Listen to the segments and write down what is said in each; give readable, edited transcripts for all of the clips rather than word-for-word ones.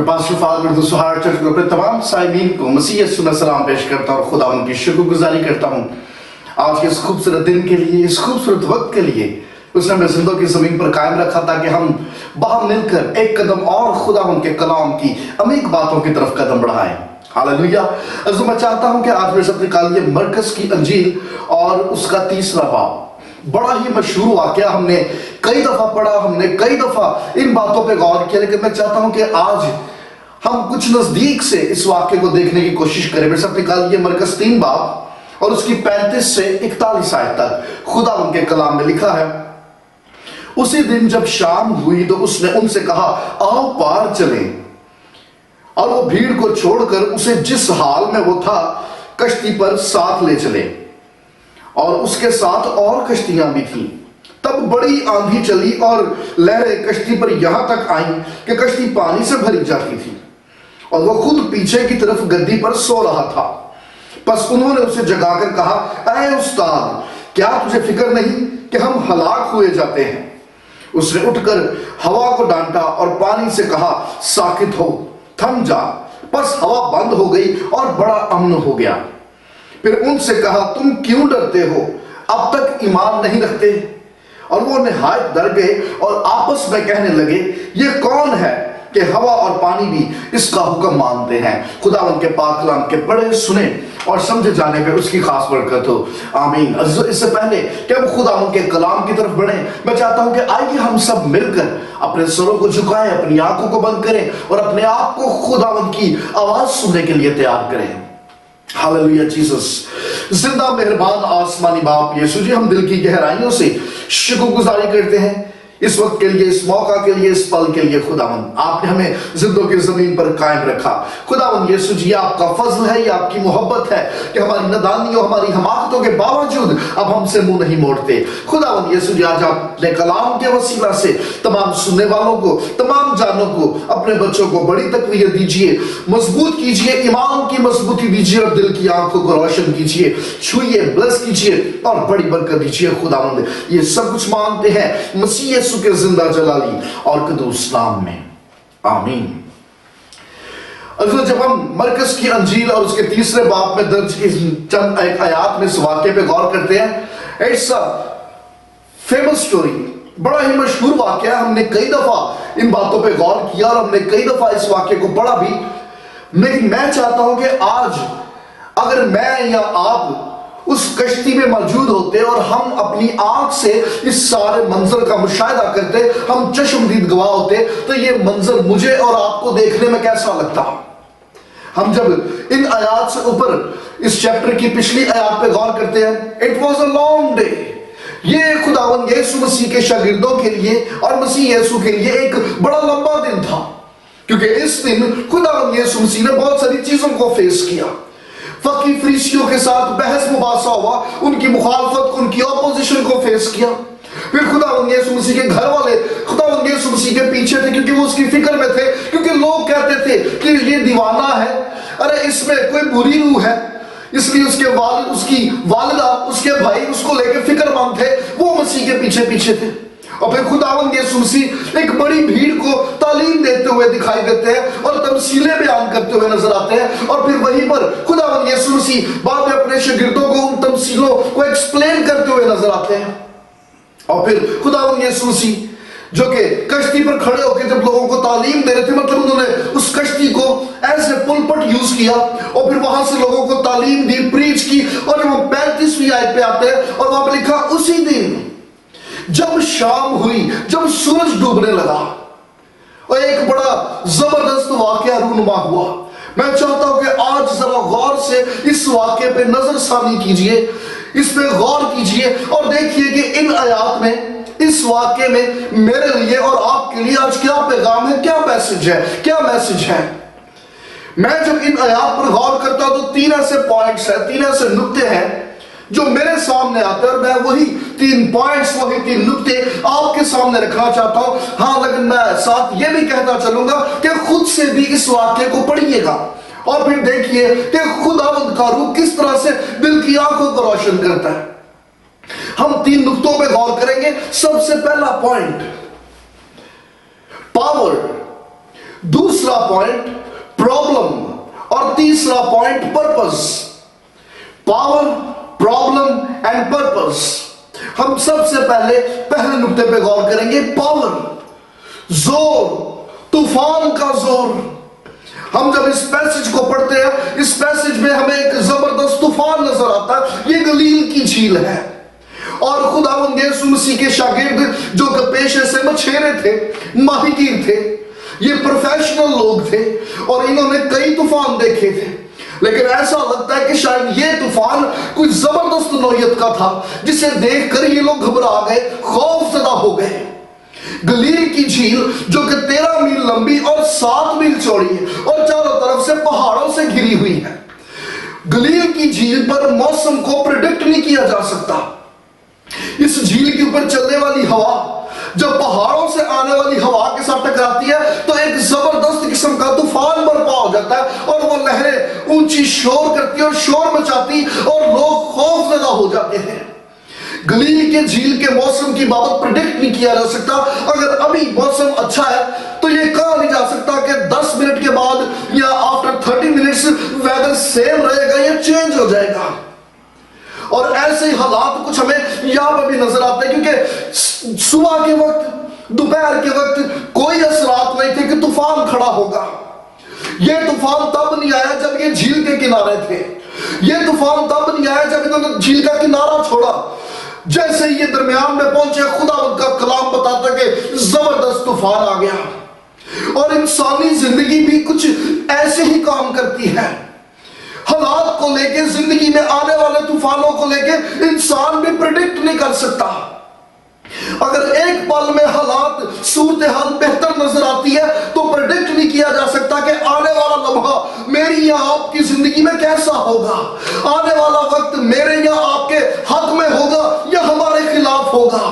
میں پاسٹر فاضل اردو سوہار چرچ کو اپنے تمام سائمین کو مسیح یسوع میں سلام پیش کرتا ہوں اور خدا ان کی شکر گزاری کرتا ہوں آج کے اس خوبصورت دن کے لیے، اس خوبصورت وقت کے لیے اس نے ہمیں زندوں کی زمین پر قائم رکھا تاکہ ہم باہم مل کر ایک قدم اور خدا ان کے کلام کی عمیق باتوں کی طرف قدم بڑھائیں۔ ہاللیلویہ۔ عزیزو، میں چاہتا ہوں کہ آج میرے ساتھ نکالیے مرکز کی انجیل اور اس کا 3واں باب۔ بڑا ہی مشہور واقعہ، ہم نے کئی دفعہ پڑھا، ہم نے کئی دفعہ ان باتوں پہ غور کیا، لیکن میں چاہتا ہوں کہ آج ہم کچھ نزدیک سے اس واقعے کو دیکھنے کی کوشش کریں۔ میرے ساتھ نکالیے مرکز 3 باب اور اس کی 35 سے 41 آیت تک۔ خدا ان کے کلام میں لکھا ہے، اسی دن جب شام ہوئی تو اس نے ان سے کہا، آؤ پار چلیں، اور وہ بھیڑ کو چھوڑ کر اسے جس حال میں وہ تھا کشتی پر ساتھ لے چلے، اور اس کے ساتھ اور کشتیاں بھی تھیں۔ تب بڑی آندھی چلی اور لہریں کشتی پر یہاں تک آئیں کہ کشتی پانی سے بھری جاتی تھی، اور وہ خود پیچھے کی طرف گدی پر سو رہا تھا۔ پس انہوں نے اسے جگا کر کہا، اے استاد، کیا تجھے فکر نہیں کہ ہم ہلاک ہوئے جاتے ہیں؟ اس نے اٹھ کر ہوا کو ڈانٹا اور پانی سے کہا، ساکت ہو، تھم جا۔ پس ہوا بند ہو گئی اور بڑا امن ہو گیا۔ پھر ان سے کہا، تم کیوں ڈرتے ہو؟ اب تک ایمان نہیں رکھتے؟ اور وہ نہایت ڈر گئے اور آپس میں کہنے لگے، یہ کون ہے کہ ہوا اور پانی بھی اس کا حکم مانتے ہیں؟ خدا ان کے پاک کلام کے پڑھے سنے اور سمجھے جانے پہ اس کی خاص برکت ہو، آمین۔ عزیزو، اس سے پہلے کہ ہم خدا ان کے کلام کی طرف بڑھیں، میں چاہتا ہوں کہ آئیے ہم سب مل کر اپنے سروں کو جھکائیں، اپنی آنکھوں کو بند کریں اور اپنے آپ کو خدا ان کی آواز سننے کے لیے تیار کریں۔ ہاللیلویہ جیسس۔ زندہ مہربان آسمانی باپ یسوع جی، ہم دل کی گہرائیوں سے شکر گزاری کرتے ہیں اس وقت کے لیے، اس موقع کے لیے، اس پل کے لیے۔ خداوند، آپ نے ہمیں زندوں کی زمین پر قائم رکھا۔ خداوند یسوع جی، آپ کا فضل ہے، یہ آپ کی محبت ہے کہ ہماری نادانی اور ہماری حماقتوں کے باوجود اب ہم سے منہ نہیں موڑتے۔ خداوند یسوع جی، آج آپ اپنے کلام کے وسیلہ سے تمام سننے والوں کو، تمام جانوں کو، اپنے بچوں کو بڑی تقویت دیجیے، مضبوط کیجیے، ایمان کی مضبوطی دیجیے اور دل کی آنکھوں کو روشن کیجیے، چھوئیے، بلس کیجیے اور بڑی برکت دیجیے۔ خداوند، یہ سب کچھ مانتے ہیں مسیح یسوع کے زندہ جلالی اور قدوس نام میں، آمین۔ جب ہم مرکز کی انجیل اور اس کے 3 باب میں درج چند ایک آیات میں اس واقعے پہ غور کرتے ہیں، اٹس اے فیمس سٹوری، بڑا ہی مشہور واقعہ۔ ہم نے کئی دفعہ ان باتوں پہ غور کیا اور ہم نے کئی دفعہ اس واقعے کو پڑھا بھی، لیکن میں چاہتا ہوں کہ آج اگر میں یا آپ اس کشتی میں موجود ہوتے اور ہم اپنی آنکھ سے اس سارے منظر کا مشاہدہ کرتے، ہم چشمدید گواہ ہوتے، تو یہ منظر مجھے اور آپ کو دیکھنے میں کیسا لگتا؟ ہم جب ان آیات سے اوپر اس چیپٹر کی پچھلی آیات پہ غور کرتے ہیں، it was a long day, یہ خداوند یسوع مسیح کے شاگردوں کے لیے اور مسیح یسوع کے لیے ایک بڑا لمبا دن تھا، کیونکہ اس دن خداوند یسوع مسیح نے بہت ساری چیزوں کو فیس کیا۔ فقی فریسیوں کے ساتھ بحث مباحثہ ہوا، ان کی مخالفت، ان کی اپوزیشن کو فیس کیا۔ پھر خداوند یسوع مسیح کے گھر والے خداوند یسوع مسیح کے پیچھے تھے، کیونکہ وہ اس کی فکر میں تھے، کیونکہ لوگ کہتے تھے کہ یہ دیوانہ ہے، ارے اس میں کوئی بری روح ہے۔ اس لیے اس کے والد، اس کی والدہ، اس کے بھائی اس کو لے کے فکر مند تھے، وہ مسیح کے پیچھے پیچھے تھے۔ اور پھر خداوند یسوع مسیح ایک بڑی بھیڑ کو تعلیم دیتے ہوئے دکھائی دیتے ہیں اور تمثیلیں بیان کرتے ہوئے نظر آتے ہیں، اور پھر وہیں پر خداوند یسوع مسیح بعد میں اپنے شاگردوں کو ان تمثیلوں کو ایکسپلین کرتے ہوئے نظر آتے ہیں۔ اور پھر خداوند یسوع مسیح جو کہ کشتی پر کھڑے ہو کے جب لوگوں کو تعلیم دے رہے تھے، مطلب انہوں نے اس کشتی کو ایز اے پلپٹ یوز کیا اور پھر وہاں سے لوگوں کو تعلیم دی، پریچ کی، اور جب ہم 35ویں آیت پہ آتے ہیں اور وہاں پہ لکھا، اسی دن جب شام ہوئی، جب سورج ڈوبنے لگا، اور ایک بڑا زبردست واقعہ رونما ہوا۔ میں چاہتا ہوں کہ آج ذرا غور سے اس واقعے پہ نظر ثانی کیجئے، اس پہ غور کیجئے اور دیکھیے کہ ان آیات میں، اس واقعے میں میرے لیے اور آپ کے لیے آج کیا پیغام ہے، کیا میسج ہے، کیا میسج ہے۔ میں جب ان آیات پر غور کرتا ہوں تو 3 ایسے پوائنٹس ہیں، 3 ایسے نقطے ہیں جو میرے سامنے آتے ہیں، اور میں وہی 3 پوائنٹس، وہی 3 نقطے آپ کے سامنے رکھنا چاہتا ہوں۔ ہاں، لیکن میں ساتھ یہ بھی کہتا چلوں گا کہ خود سے بھی اس واقعے کو پڑھیے گا اور پھر دیکھیے کہ خداوند کا روح کس طرح سے دل کی آنکھوں کو روشن کرتا ہے۔ ہم 3 نقطوں پہ غور کریں گے۔ سب سے پہلا پوائنٹ، پاور۔ دوسرا دوسرا پوائنٹ پرابلم اور تیسرا point purpose. Power, problem and purpose. ہم سب سے پہلے نقطے پہ غور کریں گے. پاور، زور، طوفان کا زور. ہم جب اس پیسج کو پڑھتے ہیں، اس پیسج میں ہمیں ایک زبردست طوفان نظر آتا ہے. یہ گلیل کی جھیل ہے اور خداوند یسوع مسیح کے شاگرد جو کہ پیشے سے مچھیرے تھے، ماہی گیر تھے، یہ پروفیشنل لوگ تھے اور انہوں نے کئی طوفان دیکھے تھے. لیکن ایسا لگتا ہے کہ شاید یہ طوفان کوئی زبردست نوعیت کا تھا جسے دیکھ کر یہ لوگ گھبرا گئے، خوف زدہ ہو گئے. گلیل کی جھیل جو کہ 13 میل لمبی اور 7 میل چوڑی ہے اور چاروں طرف سے پہاڑوں سے گھری ہوئی ہے. گلیل کی جھیل پر موسم کو پریڈکٹ نہیں کیا جا سکتا. اس جھیل کے اوپر چلنے والی ہوا جب پہاڑوں سے آنے والی ہوا کے ساتھ ٹکراتی ہے تو ایک زبردست قسم کا طوفان برپا ہو جاتا ہے اور وہ لہریں اونچی شور کرتی اور شور مچاتی اور لوگ خوف زدہ ہو جاتے ہیں. گلیل کے جھیل کے موسم کی بابت پریڈکٹ نہیں کیا جا سکتا. اگر ابھی موسم اچھا ہے تو یہ کہا نہیں جا سکتا کہ 10 منٹ کے بعد یا آفٹر 30 منٹس ویدر سیم رہے گا یا چینج ہو جائے گا. اور ایسے ہی حالات کچھ ہمیں یہاں پر بھی نظر آتے ہیں کیونکہ صبح کے وقت، دوپہر کے وقت کوئی اثرات نہیں تھے کہ طوفان کھڑا ہوگا. یہ طوفان تب نہیں آیا جب یہ جھیل کے کنارے تھے. یہ طوفان تب نہیں آیا جب انہوں نے جھیل کا کنارہ چھوڑا. جیسے یہ درمیان میں پہنچے خداوند کا کلام بتاتا کہ زبردست طوفان آ گیا. اور انسانی زندگی بھی کچھ ایسے ہی کام کرتی ہے. حالات کو لے کے، زندگی میں آنے والے طوفانوں کو لے کے انسان بھی پریڈکٹ نہیں کر سکتا. اگر ایک پل میں حالات، صورتحال بہتر نظر آتی ہے تو پریڈکٹ نہیں کیا جا سکتا کہ آنے والا لمحہ میری یا آپ کی زندگی میں کیسا ہوگا. آنے والا وقت میرے یا آپ کے حق میں ہوگا یا ہمارے خلاف ہوگا.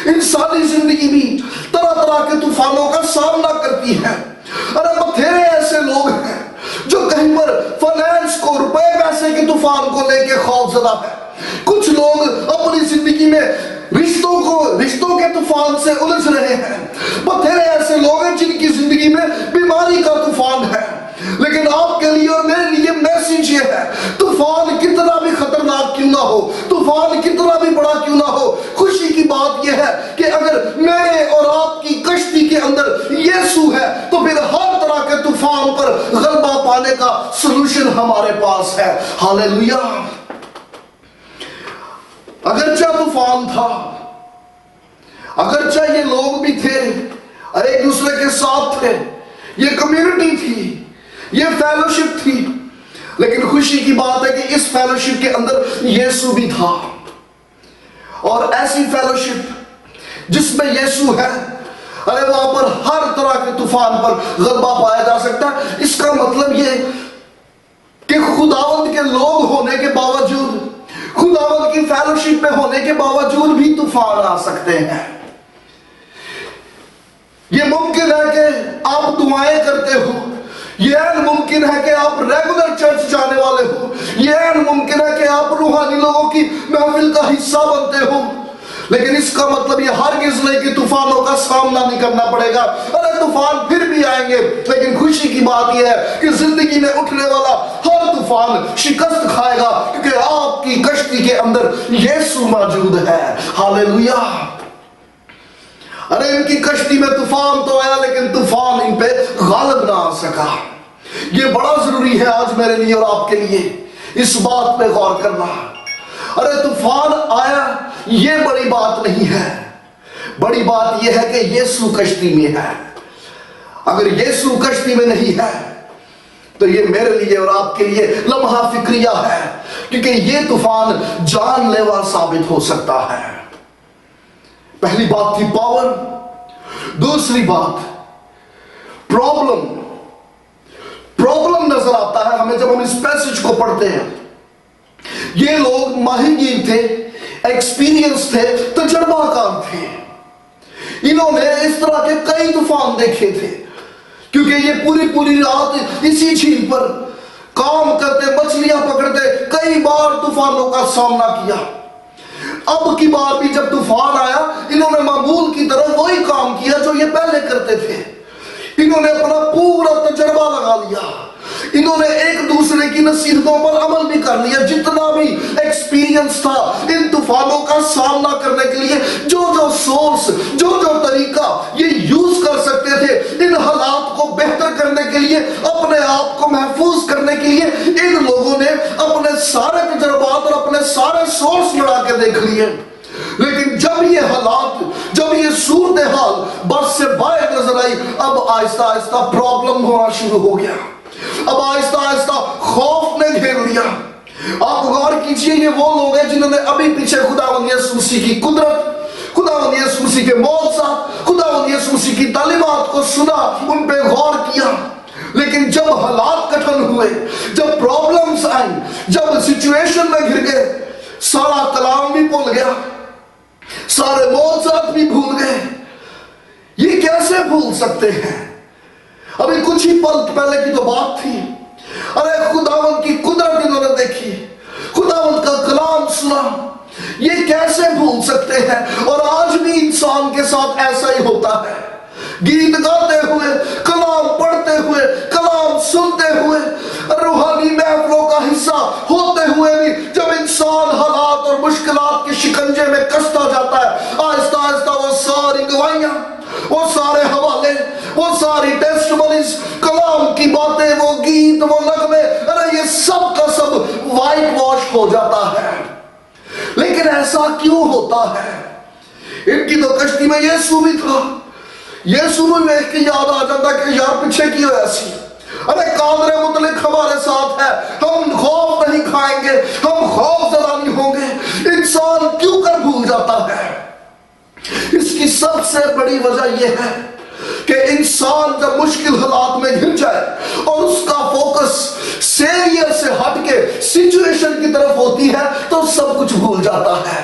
انسانی زندگی بھی طرح طرح کے طوفانوں کا سامنا کرتی ہے. ارے بتھیرے ایسے لوگ ہیں جو کہیں پر فائنانس کو، روپے پیسے کے طوفان کو لے کے خوف زدہ ہے. کچھ لوگ اپنی زندگی میں رشتوں کے طوفان سے الجھ رہے ہیں. بتھیرے ایسے لوگ ہیں جن کی زندگی میں بیماری کا طوفان ہے. لیکن آپ کے لیے اور میرے لیے میسیج یہ ہے، طوفان کتنا بھی خطرناک کیوں نہ ہو، طوفان کتنا بھی بڑا کیوں نہ ہو، خوشی کی بات یہ ہے کہ اگر میرے اور آپ کی کشتی کے اندر یسوع ہے تو پھر ہر طرح کے طوفان پر غلبہ پانے کا سلوشن ہمارے پاس ہے. ہاللیلویا. اگرچہ طوفان تھا، اگرچہ یہ لوگ بھی تھے اور ایک دوسرے کے ساتھ تھے، یہ کمیونٹی تھی، یہ فیلوشپ تھی، لیکن خوشی کی بات ہے کہ اس فیلوشپ کے اندر یسوع بھی تھا. اور ایسی فیلوشپ جس میں یسوع ہے، ارے وہاں پر ہر طرح کے طوفان پر غلبہ پایا جا سکتا ہے. اس کا مطلب یہ کہ خداوند کے لوگ ہونے کے باوجود، خداوند کی فیلوشپ میں ہونے کے باوجود بھی طوفان آ سکتے ہیں. یہ ممکن ہے کہ آپ دعائیں کرتے ہو، یہ ممکن ہے کہ آپ ریگولر چرچ جانے والے ہو، یہ ممکن ہے کہ آپ روحانی لوگوں کی محفل کا حصہ بنتے ہو، لیکن اس کا مطلب یہ ہرگز نہیں کہ طوفانوں کا سامنا نہیں کرنا پڑے گا. ارے طوفان پھر بھی آئیں گے، لیکن خوشی کی بات یہ ہے کہ زندگی میں اٹھنے والا ہر طوفان شکست کھائے گا کیونکہ آپ کی کشتی کے اندر یسوع موجود ہے. ہاللیلویا. ارے ان کی کشتی میں طوفان تو آیا لیکن طوفان ان پہ غالب نہ آ سکا. یہ بڑا ضروری ہے آج میرے لیے اور آپ کے لیے اس بات پہ غور کرنا. ارے طوفان آیا یہ بڑی بات نہیں ہے، بڑی بات یہ ہے کہ یسوع کشتی میں ہے. اگر یسوع کشتی میں نہیں ہے تو یہ میرے لیے اور آپ کے لیے لمحہ فکریہ ہے، کیونکہ یہ طوفان جان لیوا ثابت ہو سکتا ہے. پہلی بات تھی پاور. دوسری بات پرابلم. پرابلم نظر آتا ہے ہمیں جب ہم اس پیسج کو پڑھتے ہیں. یہ لوگ ماہی گیر تھے، ایکسپیرینس تھے، تجربہ کار تھے. انہوں نے اس طرح کے کئی طوفان دیکھے تھے کیونکہ یہ پوری رات اسی جھیل پر کام کرتے، مچھلیاں پکڑتے، کئی بار طوفانوں کا سامنا کیا. اب کی بار بھی جب طوفان آیا انہوں نے معمول کی طرح وہی کام کیا جو یہ پہلے کرتے تھے. انہوں نے اپنا پورا تجربہ لگا لیا، انہوں نے ایک دوسرے کی نصیحتوں پر عمل بھی کر لیا، جتنا بھی ایکسپیرینس تھا ان طوفانوں کا سامنا کرنے کے لیے، جو سورس، جو طریقہ یہ یوز کر سکتے تھے ان حالات کو بہتر کرنے کے لیے، اپنے آپ کو محفوظ کرنے کے لیے، ان لوگوں نے اپنے سارے تجربات اور اپنے سارے سورس لڑا کے دیکھ لیے۔ لیکن جب یہ حالات، جب یہ صورتحال بس سے باہر نظر آئی، اب آہستہ آہستہ پرابلم ہونا شروع ہو گیا، اب آہستہ آہستہ خوف نے گھیر لیا۔ آپ غور کیجئے، یہ وہ لوگ ہیں جنہوں نے ابھی پیچھے خداوند یسوع مسیح کی قدرت، خداوند یسوع مسیح کے معجزات، خداوند یسوع مسیح کی تعلیمات کو سنا، ان پہ غور کیا، لیکن جب حالات کٹھن ہوئے، جب پرابلمز آئیں، جب سچویشن میں گر گئے، سارا کلام بھی بھول گیا، سارے معجزات بھی بھول گئے۔ یہ کیسے بھول سکتے ہیں؟ ابھی کچھ ہی پل پہلے کی تو بات تھی، ارے خداوند کی قدرت انہوں نے دیکھی، خداوند کا کلام سنا، یہ کیسے بھول سکتے ہیں؟ اور آج بھی انسان کے ساتھ ایسا ہی ہوتا ہے، گیت گاتے ہوئے، کلام پڑھتے ہوئے، کلام سنتے ہوئے، روحانی محفلوں کا حصہ ہوتے ہوئے بھی جب انسان حالات اور مشکلات کے شکنجے میں کستا جاتا ہے، آہستہ آہستہ وہ ساری گواہیاں، وہ سارے حوالے، وہ ساری ٹیسٹمنیز، کلام کی باتیں، وہ گیت، وہ نغمے، ارے یہ سب کا سب وائٹ واش ہو جاتا ہے۔ لیکن ایسا کیوں ہوتا ہے؟ ان کی تو کشتی میں یسوع بھی تھا، یسوع میں دیکھ کے یاد آ جاتا کہ یار پیچھے کی ہو ایسی، ارے قادر مطلق ہمارے ساتھ ہے، ہم خوف نہیں کھائیں گے، ہم خوف زدہ نہیں ہوں گے۔ انسان کیوں کر بھول جاتا ہے؟ اس کی سب سے بڑی وجہ یہ ہے کہ انسان جب مشکل حالات میں گر جائے اور اس کا فوکس سیویئر سے ہٹ کے سچویشن کی طرف ہوتی ہے تو سب کچھ بھول جاتا ہے۔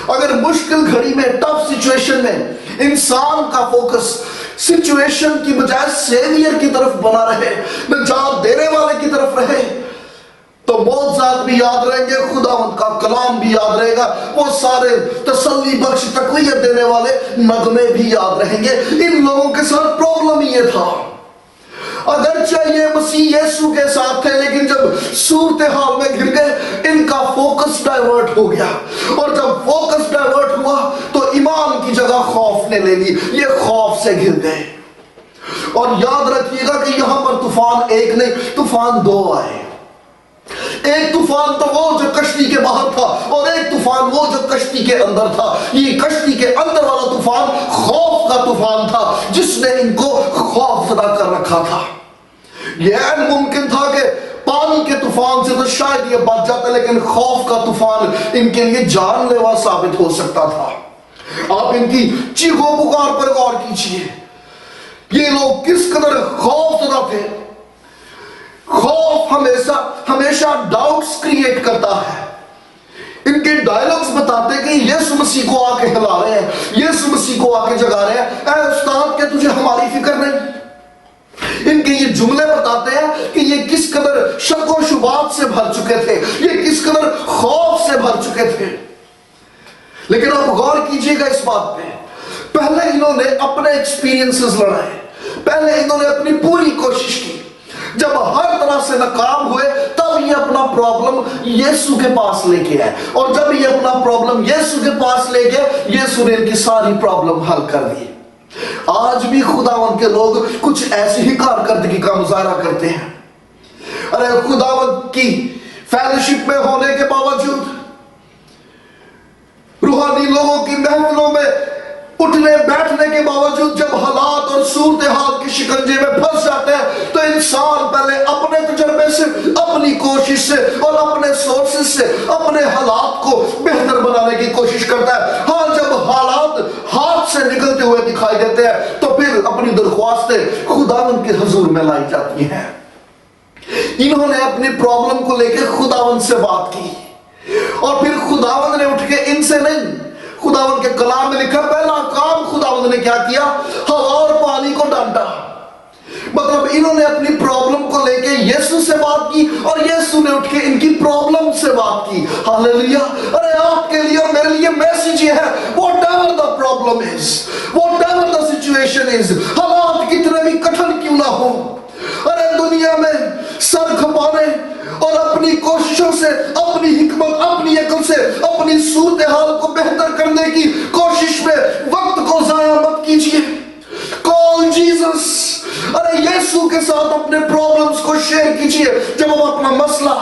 اگر مشکل گھڑی میں، ٹف سچویشن میں انسان کا فوکس سچویشن کی بجائے سیویئر کی طرف بنا رہے، نجات دینے والے کی طرف رہے، تو معجزات بھی یاد رہیں گے، خداوند کا کلام بھی یاد رہے گا، وہ سارے تسلی بخش تقویت دینے والے نغمے بھی یاد رہیں گے۔ ان لوگوں کے ساتھ پرابلم یہ تھا، اگرچہ یہ مسیح یسوع کے ساتھ تھے، لیکن جب صورتحال میں گر گئے ان کا فوکس ڈائیورٹ ہو گیا، اور جب فوکس ڈائیورٹ ہوا تو ایمان کی جگہ خوف نے لے لی، یہ خوف سے گر گئے۔ اور یاد رکھیے گا کہ یہاں پر طوفان ایک نہیں، طوفان دو آئے۔ ایک طوفان تو وہ جو کشتی کے باہر تھا، اور ایک طوفان وہ جو کشتی کے اندر تھا۔ یہ کشتی کے اندر والا طوفان خوف کا طوفان تھا، جس نے ان کو خوف زدہ کر رکھا تھا۔ یہ عین ممکن تھا کہ پانی کے طوفان سے تو شاید یہ بچ جاتا، لیکن خوف کا طوفان ان کے لیے جان لیوا ثابت ہو سکتا تھا۔ آپ ان کی چیخو پکار پر غور کیجئے، یہ لوگ کس قدر خوف زدہ تھے۔ خوف ہمیشہ ڈاؤٹس کریٹ کرتا ہے۔ ان کے ڈائلاگز بتاتے کہ یسوع مسیح کو آ کے ہلا رہے ہیں، یسوع مسیح کو آ کے جگا رہے ہیں، اے استاد کہ تجھے ہماری فکر نہیں۔ ان کے یہ جملے بتاتے ہیں کہ یہ کس قدر شک و شبہات سے بھر چکے تھے، یہ کس قدر خوف سے بھر چکے تھے۔ لیکن آپ غور کیجئے گا اس بات پہ، پہلے انہوں نے اپنے ایکسپیرینسز لڑائے، پہلے انہوں نے اپنی پوری کوشش کی، جب ہر طرح سے ناکام ہوئے تب یہ اپنا پرابلم یسوع کے پاس لے کے آئے، اور جب یہ اپنا پرابلم یسوع کے پاس لے گئے، یسوع نے ان کی ساری پرابلم حل کر دی۔ آج بھی خداوند کے لوگ کچھ ایسی ہی کارکردگی کا مظاہرہ کرتے ہیں۔ ارے خداوند کی فیلوشپ میں ہونے کے باوجود، روحانی لوگوں کی محفلوں میں اٹھنے بیٹھنے کے باوجود، جب حالات اور صورتحال کے شکنجے میں پھنس جاتے ہیں تو انسان پہلے اپنے تجربے سے، اپنی کوشش سے اور اپنے سورسز سے اپنے حالات کو بہتر بنانے کی کوشش کرتا ہے۔ ہاں جب حالات ہاتھ سے نکلتے ہوئے دکھائی دیتے ہیں تو پھر اپنی درخواستیں خداوند کے حضور میں لائی جاتی ہیں۔ انہوں نے اپنی پرابلم کو لے کے خداوند سے بات کی، اور پھر خداوند نے اٹھ کے ان سے نہیں، خداوند کے کلام میں لکھا پہلا کام خداوند نے کیا کیا؟ ہوا اور پانی کو ڈانٹا۔ مطلب انہوں نے اپنی پرابلم کو لے کے یسوع سے بات کی، اور یسوع نے اٹھ کے ان کی پرابلم سے بات کی۔ ہاللیلویا۔ ارے آپ کے لیے اور میرے لیے میسیج یہ ہے، whatever the problem is, whatever the situation is، حالات کتنے بھی کٹھن ہوں. ارے دنیا میں سر کھپانے اور اپنی کوششوں سے، اپنی حکمت، اپنی عقل سے اپنی صورتحال کو بہتر کرنے کی کوشش میں وقت کو ضائع مت کیجیے. کال جیسس. ارے یسوع کے ساتھ اپنے پرابلمز کو شیئر کیجیے. جب آپ اپنا مسئلہ،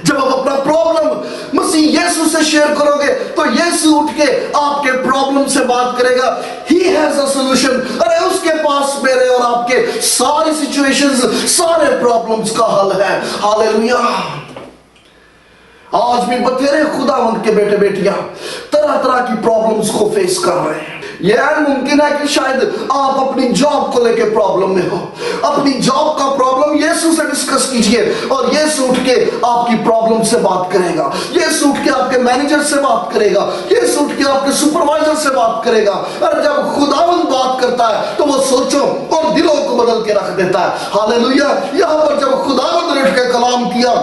جب آپ اپنا پرابلم مسیح یسوع سے شیئر کرو گے تو یسوع اٹھ کے آپ کے پرابلم سے بات کرے گا. He has a solution. ارے اس کے پاس میرے اور آپ کے ساری سچویشنز، سارے پرابلمز کا حل ہے. ہاللیلویہ. آج بھی بتھیرے خداوند کے بیٹے بیٹیاں طرح طرح کی پرابلمز کو فیس کر رہے ہیں. یہ ممکن ہے کہ شاید آپ اپنی جاب کو لے کے پرابلم میں ہو. اپنی جاب کا پرابلم یسوع سے ڈسکس کیجئے اور یسوع اٹھ کے آپ کی پرابلم سے بات کرے گا. یسوع اٹھ کے آپ کے مینیجر سے بات کرے گا. یسوع اٹھ کے آپ کے سپروائزر سے بات کرے گا. اور جب خداوند بات کرتا ہے تو وہ سوچوں اور دلوں کو بدل کے رکھ دیتا ہے. ہاللیلویہ. یہاں پر جب خداوند نے اٹھ کے کلام کیا،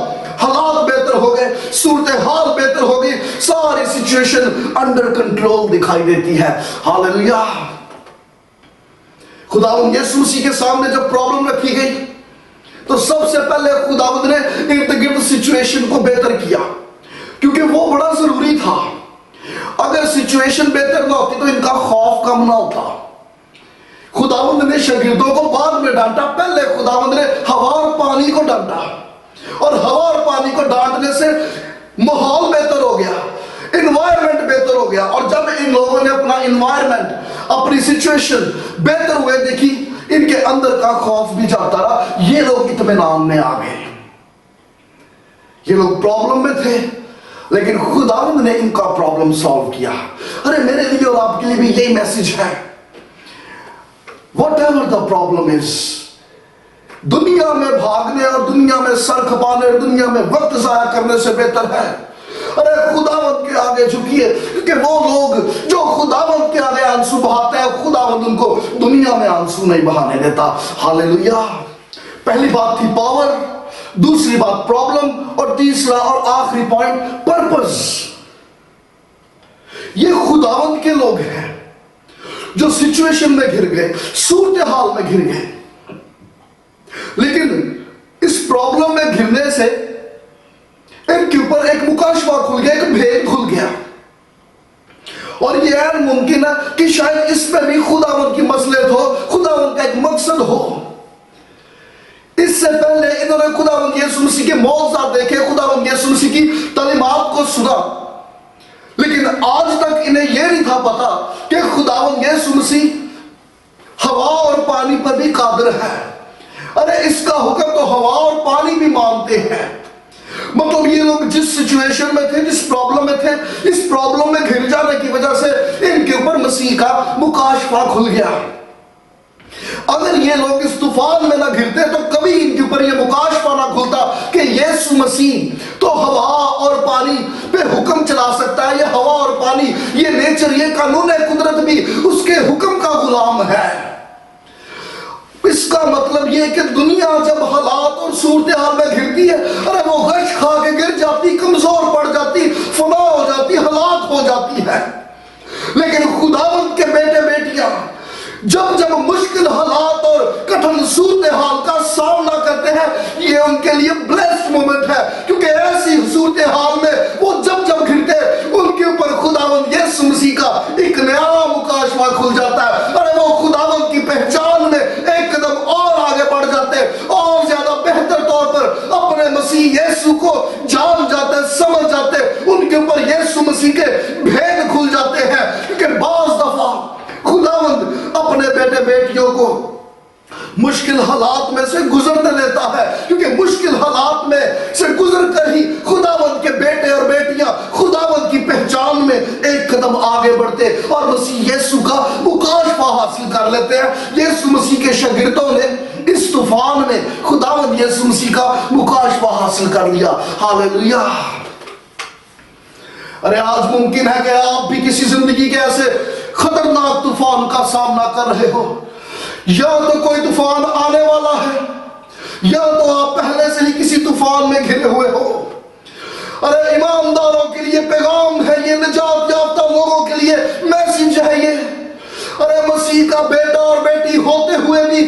حالات بہتر ہو گئے، صورتحال بہتر ہو گئی، ساری سچویشن انڈر کنٹرول دکھائی دیتی ہے. ہاللیلویہ. خداوند یسوع مسیح کے سامنے جب پرابلم رکھی گئی تو سب سے پہلے خداوند نے ارد گرد سچویشن کو بہتر کیا، کیونکہ وہ بڑا ضروری تھا. اگر سچویشن بہتر نہ ہوتی تو ان کا خوف کم نہ ہوتا. خداوند نے شاگردوں کو بعد میں ڈانٹا، پہلے خداوند نے ہوا اور پانی کو ڈانٹا، اور ہوا اور پانی کو ڈانٹنے سے ماحول بہتر ہو گیا، انوائرمنٹ بہتر ہو گیا. اور جب ان لوگوں نے اپنا انوائرمنٹ، اپنی سچویشن بہتر ہوئے دیکھی، ان کے اندر کا خوف بھی جاتا رہا. یہ لوگ اطمینان میں آ گئے. یہ لوگ پرابلم میں تھے لیکن خداوند نے ان کا پرابلم سالو کیا. ارے میرے لیے اور آپ کے لیے بھی یہی میسج ہے. whatever the problem is، دنیا میں بھاگنے اور دنیا میں سر کھپانے اور دنیا میں وقت ضائع کرنے سے بہتر ہے ارے خداوند کے آگے جھکیے. کیونکہ وہ لوگ جو خداوند کے آگے آنسو بہاتے ہیں، خداوند ان کو دنیا میں آنسو نہیں بہانے دیتا. ہاللیلویہ. پہلی بات تھی پاور، دوسری بات پرابلم، اور تیسرا اور آخری پوائنٹ پرپز. یہ خداوند کے لوگ ہیں جو سچویشن میں گھر گئے، صورتحال میں گھر گئے، لیکن اس پرابلم میں گھرنے سے ان کے اوپر ایک مکاشفہ کھل گیا، ایک بھید کھل گیا. اور یہ غیر ممکن ہے کہ شاید اس میں بھی خداوند کی مصلحت ہو، خداوند کا ایک مقصد ہو. اس سے پہلے انہوں نے خداوند یسوع مسیح کے معجزات دیکھے، خداوند یسوع مسیح کی تعلیمات کو سنا، لیکن آج تک انہیں یہ نہیں تھا پتا کہ خداوند یسوع مسیح ہوا اور پانی پر بھی قادر ہے. ارے اس کا حکم تو ہوا اور پانی بھی مانتے ہیں. مطلب یہ لوگ جس سچویشن میں تھے، جس پرابلم میں تھے، اس پرابلم میں گھر جانے کی وجہ سے ان کے اوپر مسیح کا مکاشفہ کھل گیا. اگر یہ لوگ اس طوفان میں نہ گرتے تو کبھی ان کے اوپر یہ مکاشفہ نہ کھلتا کہ یسوع مسیح تو ہوا اور پانی پہ حکم چلا سکتا ہے. یہ ہوا اور پانی، یہ نیچر، یہ قانون قدرت بھی اس کے حکم کا غلام ہے. اس کا مطلب یہ کہ دنیا جب حالات اور صورتحال میں گرتی ہے، ارے وہ غش کھا کے گر جاتی، کمزور پڑ جاتی، فنا ہو جاتی، ہلاک ہو جاتی ہے. لیکن خداوند کے بیٹے بیٹیاں جب جب مشکل حالات اور کٹھن صورتحال کا سامنا کرتے ہیں، یہ ان کے لیے بلیسڈ مومنٹ ہے، کیونکہ ایسی صورتحال میں وہ جب جب گرتے ان کے اوپر خداوند یسوع مسیح کا ایک نیا مکاشفہ کھل جاتا ہے. ارے وہ خداوند کی پہچان میں ایک قدم اور آگے بڑھ جاتے، اور زیادہ بہتر طور پر اپنے مسیح یسوع کو جان جاتے، سمجھ جاتے. ان کے اوپر یسوع مسیح کے بھید کھل جاتے ہیں. کیونکہ بعض دفعہ خداوند اپنے بیٹے بیٹیوں کو مشکل حالات میں سے گزرنے دیتا ہے، کیونکہ مشکل حالات میں سے گزر کر ہی خداوند کے بیٹے اور بیٹیاں خداوند کی پہچان میں ایک قدم آگے بڑھتے اور مسیح یسوع کا مکاشفہ حاصل کر لیتے ہیں. یسوع مسیح کے شاگردوں نے اس طوفان میں خداوند یسوع مسیح کا مکاشفہ حاصل کر لیا. ہاللیلویہ. ارے آج ممکن ہے کہ آپ بھی کسی زندگی کے ایسے خطرناک طوفان کا سامنا کر رہے ہو، یا تو کوئی طوفان آنے والا ہے، یا تو آپ پہلے سے ہی کسی طوفان میں گھرے ہوئے ہو. ارے ایمانداروں کے لیے پیغام ہے، یہ نجات یافتہ لوگوں کے لیے میسج ہے یہ. ارے مسیح کا بیٹا اور بیٹی ہوتے ہوئے بھی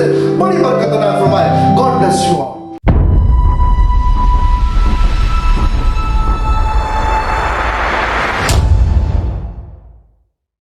سے بڑی برکت عطا فرمائے. God bless you all.